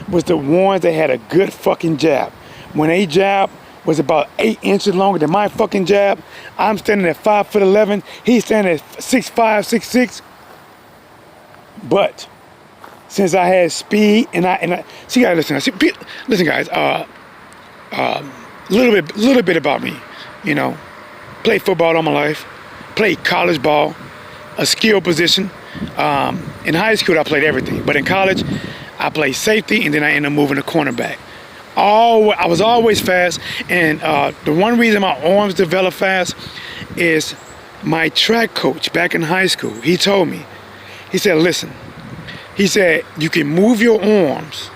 was the ones that had a good fucking jab. When they jab was about 8 inches longer than my fucking jab, I'm standing at 5'11", he's standing at 6'5", 6'6". But since I had speed and I see, guys, listen, guys, little bit about me, played football all my life, played college ball, a skill position. In high school, I played everything, but in college, I played safety, and then I ended up moving to cornerback. I was always fast, and the one reason my arms developed fast is my track coach back in high school. He told me, he said, listen, he said, you can move your arms.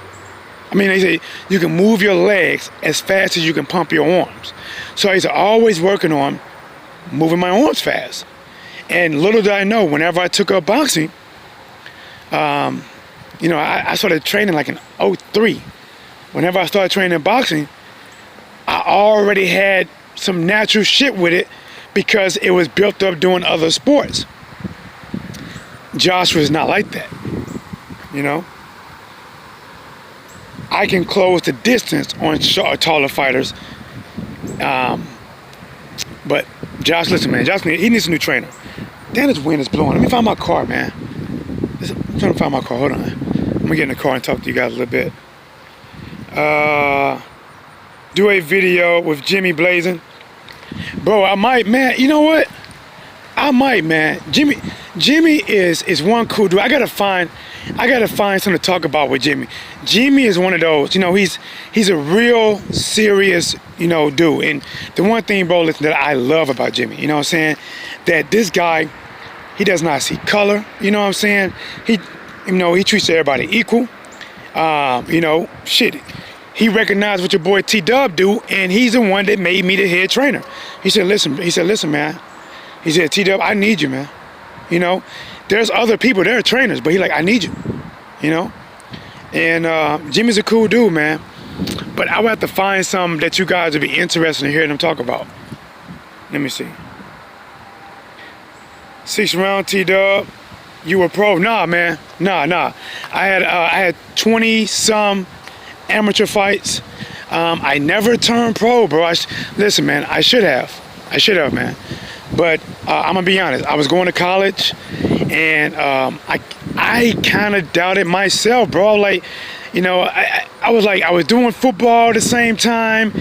He said, you can move your legs as fast as you can pump your arms. So he said, always working on moving my arms fast. And little did I know, whenever I took up boxing, I started training like in 2003. Whenever I started training boxing, I already had some natural shit with it because it was built up doing other sports. Joshua's not like that, I can close the distance on taller fighters. But Josh, listen, man, he needs a new trainer. Damn, this wind is blowing. Let me find my car, man. I'm trying to find my car. Hold on. I'm gonna get in the car and talk to you guys a little bit. Do a video with Jimmy blazing. Bro, I might, man. You know what? I might, man. Jimmy is one cool dude. I gotta find something to talk about with Jimmy. Jimmy is one of those, he's a real serious, dude. And the one thing, bro, listen, that I love about Jimmy, you know what I'm saying? That this guy, he does not see color, you know what I'm saying? He treats everybody equal. Shit. He recognized what your boy T-Dub do, and he's the one that made me the head trainer. He said, listen, man. He said, T-Dub, I need you, man. There's other people, they're trainers, but he like, I need you, And Jimmy's a cool dude, man. But I would have to find something that you guys would be interested in hearing him talk about. Let me see. 6th round, T-Dub. You were pro? Nah, man. Nah. I had 20-some amateur fights. I never turned pro, bro. Listen, man, I should have, man. But I'm gonna be honest, I was going to college, and I kind of doubted myself, bro. Like, I was doing football at the same time,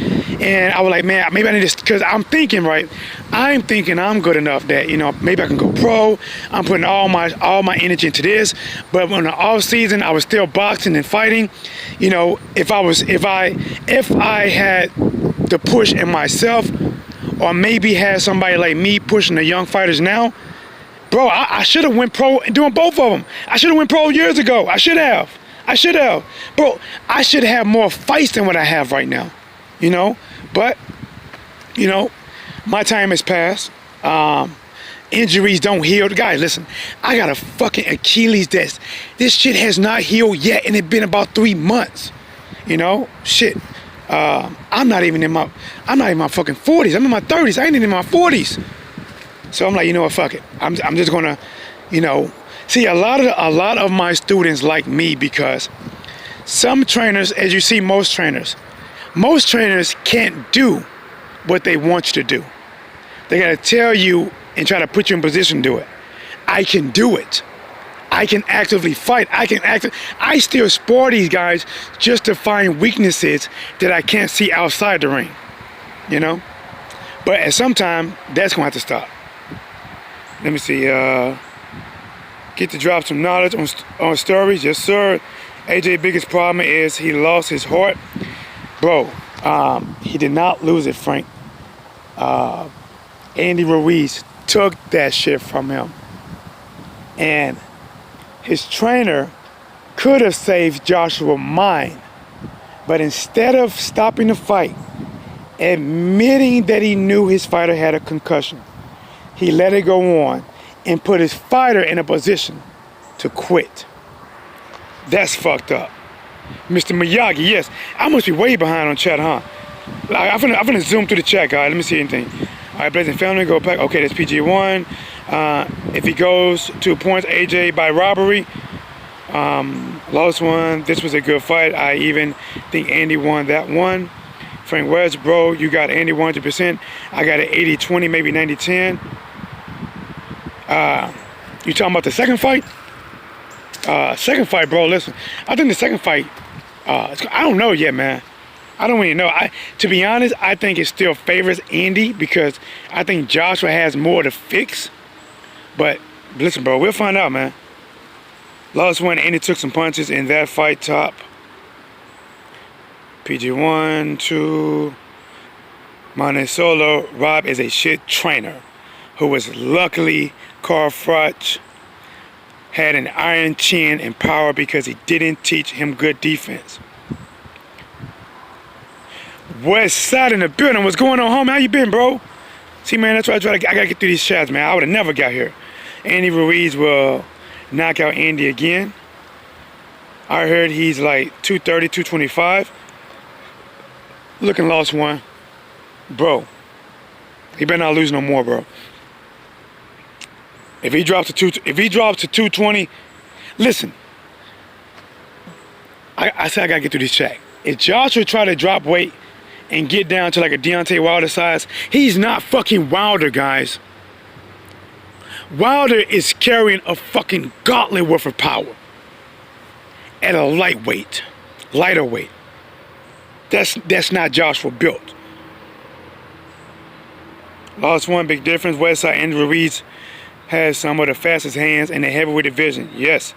And I was like, man, maybe I need to, because I'm thinking I'm good enough that, maybe I can go pro. I'm putting all my energy into this. But on the off season, I was still boxing and fighting. If I had the push in myself, or maybe had somebody like me pushing the young fighters now, bro, I should have went pro doing both of them. I should have went pro years ago. I should have. Bro, I should have more fights than what I have right now. But, my time has passed. Injuries don't heal. Guys, listen, I got a fucking Achilles this shit has not healed yet, and it's been about 3 months. Shit. I'm not even in my fucking 40s. I'm in my 30s. I ain't even in my 40s. So I'm like, you know what, fuck it. I'm just gonna, see, a lot of my students like me because some trainers, as you see, most trainers can't do what they want you to do. They gotta tell you and try to put you in position to do it. I can do it. I can actively fight. I still spar these guys just to find weaknesses that I can't see outside the ring. But at some time, that's gonna have to stop. Let me see. Get to drop some knowledge on stories. Yes, sir. AJ's biggest problem is he lost his heart. Bro, he did not lose it, Frank. Andy Ruiz took that shit from him. And his trainer could have saved Joshua's mind. But instead of stopping the fight, admitting that he knew his fighter had a concussion, he let it go on and put his fighter in a position to quit. That's fucked up. Mr. Miyagi, yes. I must be way behind on chat, huh? I'm finna zoom through the chat, guys. Let me see anything. All right, Blazing Family, go back. Okay, that's PG1. If he goes 2 points, AJ by robbery. Lost one. This was a good fight. I even think Andy won that one. Frank West, bro, you got Andy 100%. I got an 80-20, maybe 90-10. You talking about the second fight? Second fight, bro, listen. I think the second fight, I don't know yet, man. I don't really know. To be honest, I think it still favors Andy because I think Joshua has more to fix. But listen, bro, we'll find out, man. Last one, Andy took some punches in that fight. Top. PG1, 2. Mane Solo. Rob is a shit trainer who was luckily Carl Froch had an iron chin and power because he didn't teach him good defense. West Side in the building. What's going on, homie? How you been, bro? See, man, that's why I gotta get through these shots, man. I would have never got here. Andy Ruiz will knock out Andy again. I heard he's like 230, 225. Looking lost one. Bro, he better not lose no more, bro. If he drops to 220, listen. I said I gotta get through this check. If Joshua try to drop weight and get down to like a Deontay Wilder size, he's not fucking Wilder, guys. Wilder is carrying a fucking gauntlet worth of power at a lighter weight. That's not Joshua built. Lost one, big difference. Westside Andy Ruiz has some of the fastest hands in the heavyweight division. Yes.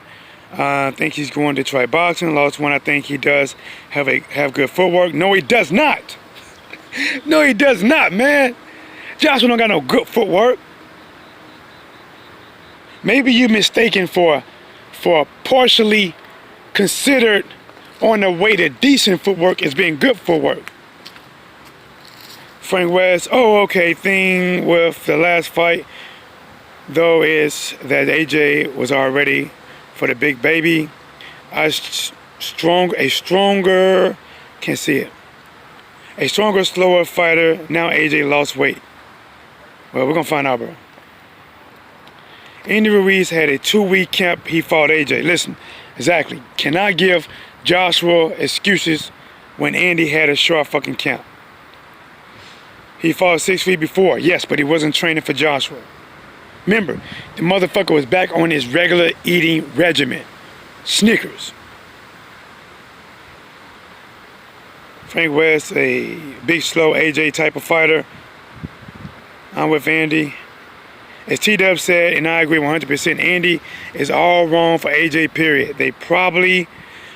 I think he's going to try boxing. Lost one, I think he does have good footwork. No, he does not. No, he does not, man. Joshua don't got no good footwork. Maybe you're mistaken for partially considered on the way to decent footwork as being good footwork. Frank West, oh, okay, thing with the last fight, though, is that AJ was already for the big baby. A stronger, can't see it. A stronger, slower fighter. Now AJ lost weight. Well, we're gonna find out, bro. Andy Ruiz had a 2-week camp. He fought AJ. Listen, exactly. Cannot give Joshua excuses when Andy had a short fucking camp. He fought 6 feet before, yes, but he wasn't training for Joshua. Remember, the motherfucker was back on his regular eating regimen. Snickers. Frank West, a big, slow AJ type of fighter. I'm with Andy. As T-Dub said, and I agree 100%, Andy is all wrong for AJ, period. They probably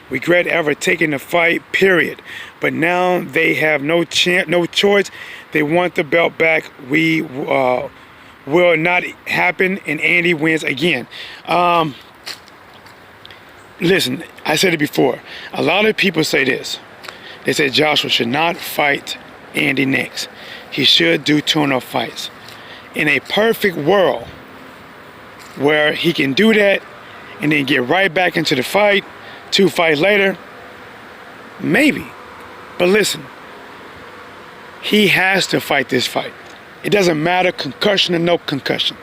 regret ever taking the fight, period. But now they have no choice. They want the belt back. We will not happen, and Andy wins again. Listen, I said it before. A lot of people say this. They say Joshua should not fight Andy next. He should do tune-up fights. In a perfect world where he can do that and then get right back into the fight, 2 fights later, maybe. But listen, he has to fight this fight. It doesn't matter, concussion or no concussion.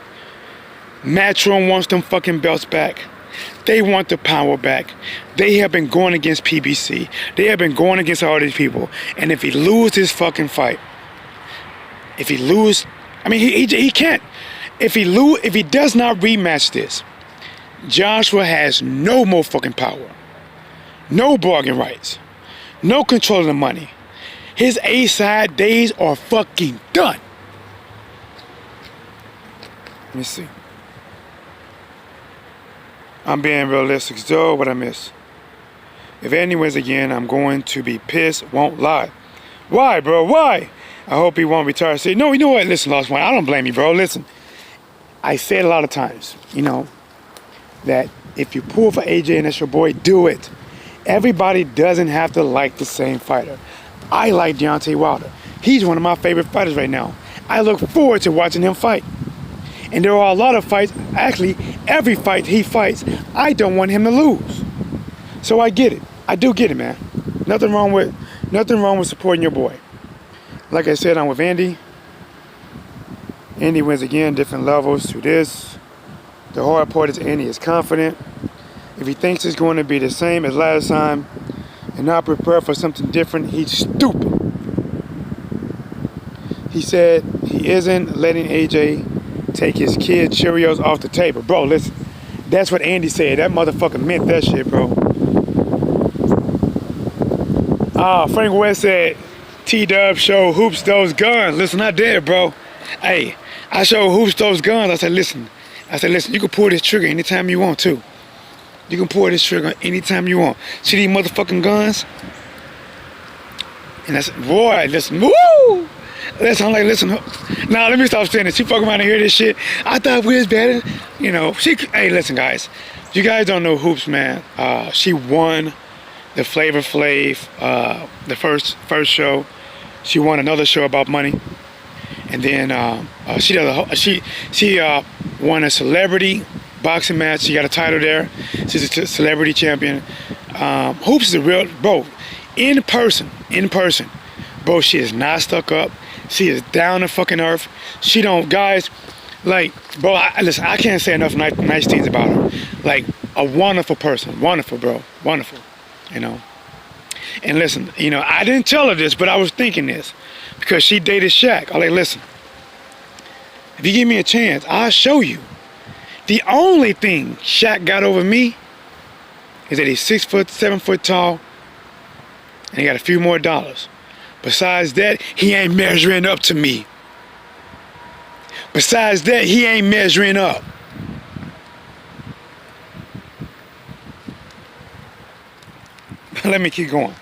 Matchroom wants them fucking belts back. They want the power back. They have been going against PBC. They have been going against all these people. And if he loses this fucking fight, if he loses, I mean, he can't. If he does not rematch this, Joshua has no more fucking power, no bargain rights, no control of the money. His A-side days are fucking done. Let me see. I'm being realistic, though. What I miss? If Andy wins again, I'm going to be pissed. Won't lie. Why, bro? Why? I hope he won't retire. Say, no, you know what? Listen, Lost One, I don't blame you, bro. Listen, I said a lot of times, you know, that if you pull for AJ and that's your boy, do it. Everybody doesn't have to like the same fighter. I like Deontay Wilder. He's one of my favorite fighters right now. I look forward to watching him fight. And there are a lot of fights, actually, every fight he fights, I don't want him to lose. So I get it. I do get it, man. Nothing wrong with supporting your boy. Like I said, I'm with Andy. Andy wins again, different levels to this. The hard part is Andy is confident. If he thinks it's going to be the same as last time and not prepared for something different, he's stupid. He said he isn't letting AJ take his kid Cheerios off the table. Bro, listen, that's what Andy said. That motherfucker meant that shit, bro. Frank West said, T-Dub showed Hoops those guns. Listen, I did, bro. Hey, I showed Hoops those guns. I said, listen, you can pull this trigger anytime you want to. You can pull this trigger anytime you want. See these motherfucking guns? And I said, boy, listen, woo! Listen, I'm like, listen, now let me stop saying this. She fucking around and hear this shit. I thought we was better. You know, hey, listen, guys. You guys don't know Hoops, man. She won the Flavor Flav, the first show. She won another show about money. And then she won a celebrity boxing match. She got a title there. She's a celebrity champion. Hoops is a real, bro, in person, bro, she is not stuck up. She is down to fucking earth. She don't, guys, like, bro, listen, I can't say enough nice things about her. Like, a wonderful person. Wonderful, bro. Wonderful, you know. And listen, you know, I didn't tell her this, but I was thinking this. Because she dated Shaq. I'm like, listen, if you give me a chance, I'll show you. The only thing Shaq got over me is that he's 6 foot, 7 foot tall, and he got a few more dollars. Besides that, he ain't measuring up to me. Besides that, he ain't measuring up. Let me keep going.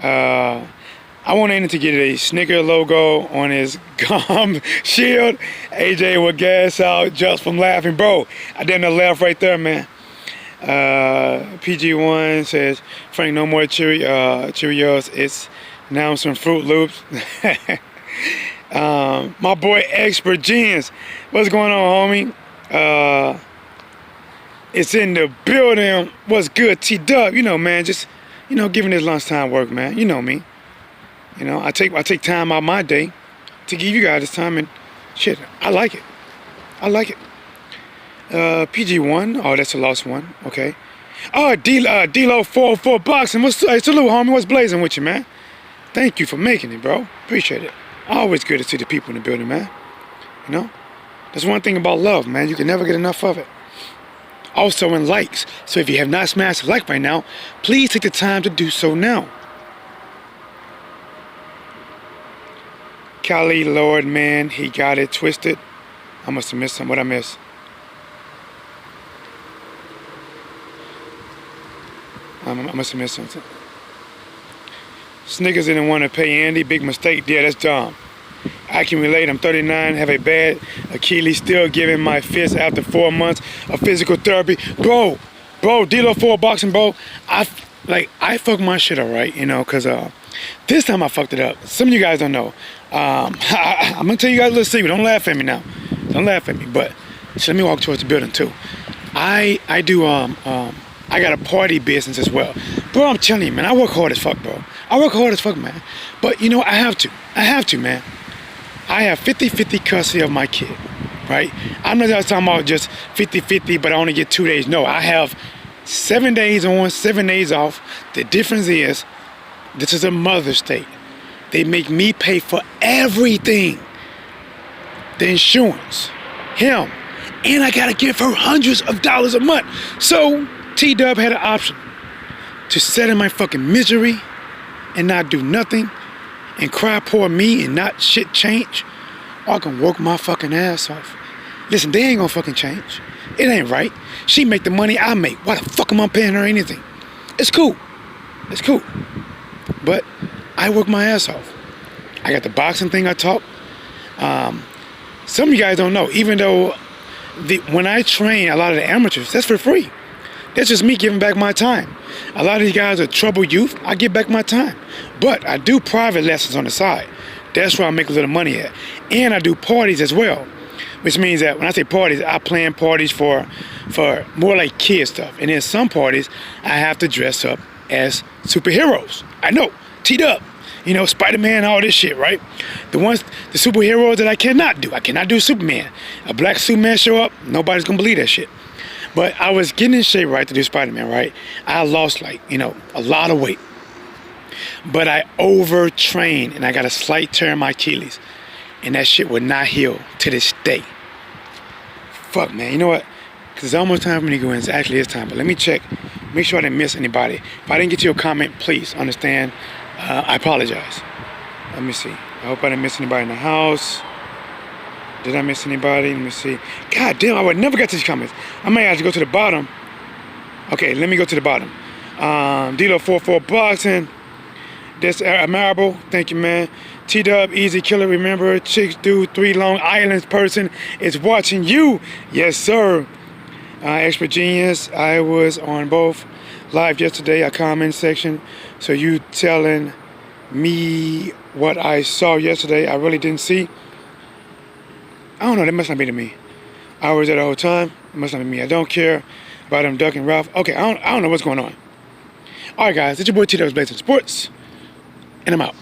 I want Andy to get a Snicker logo on his gum shield. AJ will gas out just from laughing. Bro, I didn't laugh right there, man. PG1 says, Frank, no more Cheerios. It's now some Fruit Loops. My boy Expert Jeans. What's going on, homie? It's in the building. What's good, T-Dub? You know, man, just, you know, giving this lunchtime work, man. You know me. You know, I take time out my day to give you guys this time, and shit, I like it. I like it. PG1. Oh, that's a lost one. Okay. Oh, D-Lo 404 boxing. Hey, salute, homie. What's blazing with you, man? Thank you for making it, bro. Appreciate it. Always good to see the people in the building, man. You know, that's one thing about love, man. You can never get enough of it. Also in likes. So if you have not smashed a like right now, please take the time to do so now. Cali, Lord, man, he got it twisted. I must have missed some. What I miss? I must have missed something. Snickers didn't want to pay Andy. Big mistake. Yeah, that's dumb. I can relate. I'm 39, have a bad Achilles, still giving my fist after 4 months of physical therapy. Bro, D-Lo 4 boxing, bro. I fucked my shit up, right? You know, because this time I fucked it up. Some of you guys don't know. I'm going to tell you guys a little secret. Don't laugh at me now. Don't laugh at me. But so let me walk towards the building, too. I do, I got a party business as well. Bro, I'm telling you, man, I work hard as fuck, bro. I work hard as fuck, man. But, you know, I have to. I have to, man. I have 50-50 custody of my kid, right? I'm not just talking about just 50-50, but I only get 2 days. No, I have 7 days on, 7 days off. The difference is, this is a mother's state. They make me pay for everything. The insurance, him, and I gotta give her hundreds of dollars a month. So, T-Dub had an option to sit in my fucking misery and not do nothing and cry poor me and not shit change, or I can work my fucking ass off. Listen, they ain't gonna fucking change. It ain't right. She make the money I make. Why the fuck am I paying her anything? It's cool. It's cool. But I work my ass off. I got the boxing thing I taught. Some of you guys don't know, even though when I train a lot of the amateurs, that's for free. That's just me giving back my time. A lot of these guys are troubled youth. I give back my time. But I do private lessons on the side. That's where I make a little money at. And I do parties as well. Which means that when I say parties, I plan parties for more like kid stuff. And in some parties, I have to dress up as superheroes. I know, teed up. You know, Spider-Man, all this shit, right? The superheroes that I cannot do. I cannot do Superman. A black Superman show up, nobody's gonna believe that shit. But I was getting in shape, right, to do Spider-Man, right? I lost, like, you know, a lot of weight. But I overtrained, and I got a slight tear in my Achilles. And that shit would not heal to this day. Fuck, man. You know what? Because it's almost time for me to go in. It's actually it's time. But let me check. Make sure I didn't miss anybody. If I didn't get your comment, please understand. I apologize. Let me see. I hope I didn't miss anybody in the house. Did I miss anybody? Let me see. God damn, I would never get to these comments. I might have to go to the bottom. Okay, let me go to the bottom. D-Lo 44 boxing. That's admirable. Thank you, man. T-Dub, easy killer. Remember, Chicks Do 3 Long Islands person is watching you. Yes, sir. Expert Genius. I was on both live yesterday, a comment section. So you telling me what I saw yesterday, I really didn't see. I don't know, that must not be to me. I was there the whole time. It must not be me. I don't care about him ducking Ralph. Okay, I don't know what's going on. All right, guys, it's your boy T-Dub's Blazing Sports, and I'm out.